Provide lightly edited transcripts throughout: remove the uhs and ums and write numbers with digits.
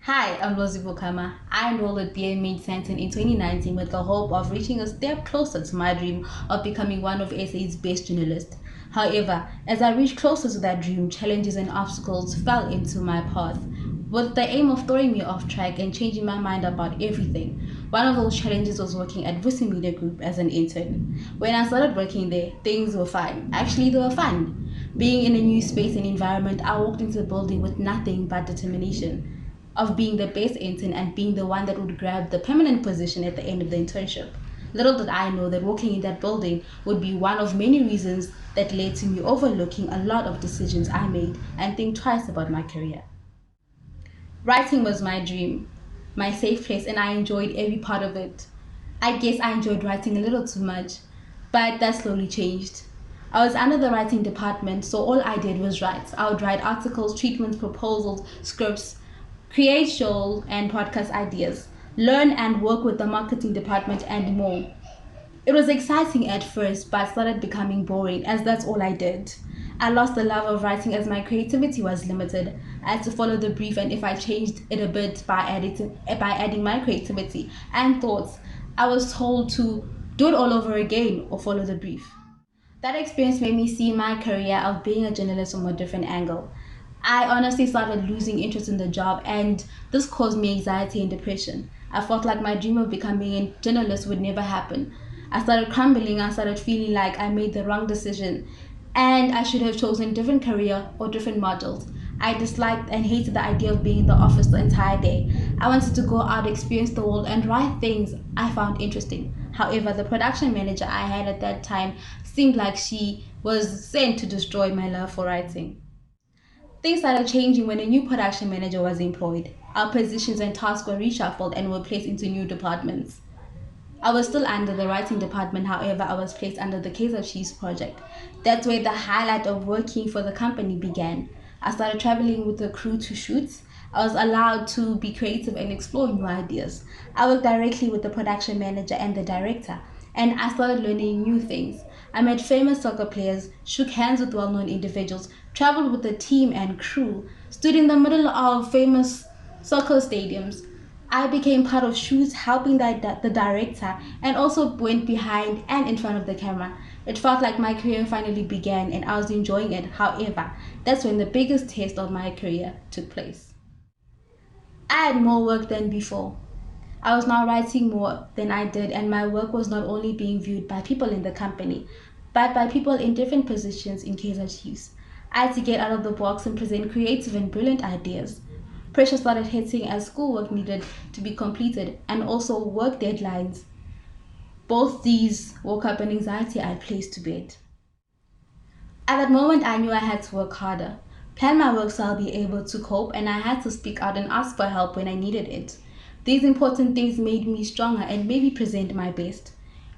Hi, I'm Rosie Bukama. I enrolled at BA Mid Center in 2019 with the hope of reaching a step closer to my dream of becoming one of SA's best journalists. However, as I reached closer to that dream, challenges and obstacles fell into my path, with the aim of throwing me off track and changing my mind about everything. One of those challenges was working at Voo C Media Group as an intern. When I started working there, things were fine. Actually, they were fun. Being in a new space and environment, I walked into the building with nothing but determination of being the best intern and being the one that would grab the permanent position at the end of the internship. Little did I know that working in that building would be one of many reasons that led to me overlooking a lot of decisions I made and think twice about my career. Writing was my dream, my safe place, and I enjoyed every part of it. I guess I enjoyed writing a little too much, but that slowly changed. I was under the writing department, so all I did was write. I would write articles, treatments, proposals, scripts, create show and podcast ideas, learn and work with the marketing department, and more. It was exciting at first, but started becoming boring as that's all I did. I lost the love of writing as my creativity was limited. I had to follow the brief, and if I changed it a bit by adding my creativity and thoughts, I was told to do it all over again or follow the brief. That experience made me see my career of being a journalist from a different angle. I honestly started losing interest in the job, and this caused me anxiety and depression. I felt like my dream of becoming a journalist would never happen. I started crumbling, I started feeling like I made the wrong decision and I should have chosen different career or different modules. I disliked and hated the idea of being in the office the entire day. I wanted to go out, experience the world, and write things I found interesting. However, the production manager I had at that time seemed like she was sent to destroy my love for writing. Things started changing when a new production manager was employed. Our positions and tasks were reshuffled and were placed into new departments. I was still under the writing department, however, I was placed under the Case of Cheese project. That's where the highlight of working for the company began. I started traveling with the crew to shoots. I was allowed to be creative and explore new ideas. I worked directly with the production manager and the director, and I started learning new things. I met famous soccer players, shook hands with well-known individuals, traveled with the team and crew, stood in the middle of famous soccer stadiums. I became part of shoots, helping the director, and also went behind and in front of the camera. It felt like my career finally began and I was enjoying it. However, that's when the biggest test of my career took place. I had more work than before. I was now writing more than I did, and my work was not only being viewed by people in the company, but by people in different positions in case of Chiefs. I had to get out of the box and present creative and brilliant ideas. Pressure started hitting as schoolwork needed to be completed and also work deadlines. Both these woke up an anxiety I placed to bed. At that moment, I knew I had to work harder, plan my work so I'll be able to cope, and I had to speak out and ask for help when I needed it. These important things made me stronger and made me present my best.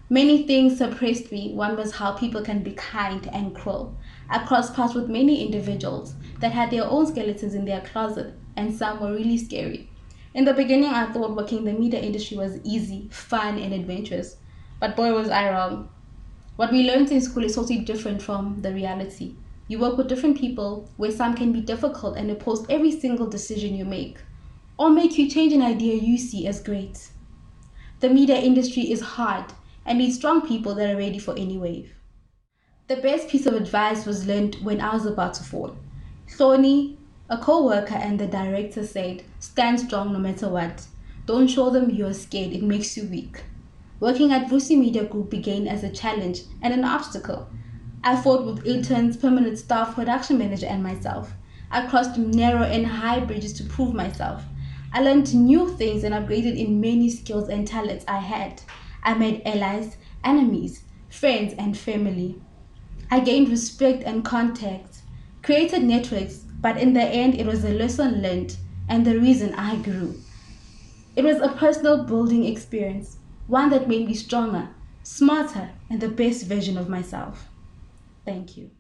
Many things suppressed me. One was how people can be kind and cruel. I crossed paths with many individuals that had their own skeletons in their closet, and some were really scary. In the beginning, I thought working in the media industry was easy, fun, and adventurous. But boy, was I wrong. What we learned in school is totally different from the reality. You work with different people where some can be difficult and oppose every single decision you make, or make you change an idea you see as great. The media industry is hard and needs strong people that are ready for any wave. The best piece of advice was learned when I was about to fall. Thorny, a co-worker and the director said, stand strong no matter what. Don't show them you're scared, it makes you weak. Working at Voo C Media Group began as a challenge and an obstacle. I fought with interns, permanent staff, production manager, and myself. I crossed narrow and high bridges to prove myself. I learned new things and upgraded in many skills and talents I had. I made allies, enemies, friends, and family. I gained respect and contact, created networks, but in the end, it was a lesson learned and the reason I grew. It was a personal building experience, one that made me stronger, smarter, and the best version of myself. Thank you.